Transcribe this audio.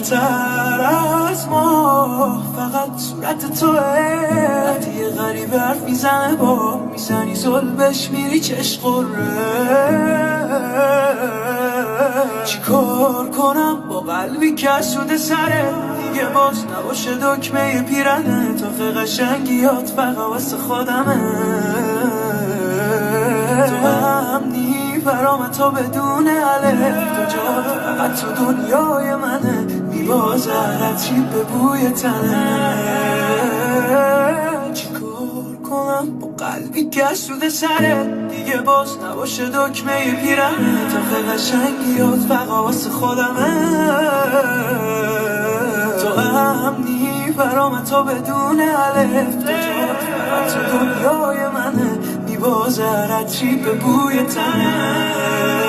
بالاتر از ما فقط صورت توه. وقتی یه غریب حرف میزنه با میزنی زلبش میری چشم قره. چی کار کنم با قلبی که سوده سره دیگه باز نباشه دکمه پیرنه. تا قشنگیات فقط واسه خودمه. تو امنی برام تا بدون الف. تو جا فقط تو دنیای منه. میبازرد چی به بوی تنه. چی کار کنم با قلبی که سوده سره دیگه باز نباشه دکمه پیرنه. تا قشنگیات فقط واسه خودمه. تو امنی برام تا بدون الف. تو جا فقط تو دنیای منه. میبازرد چی به بوی تنه.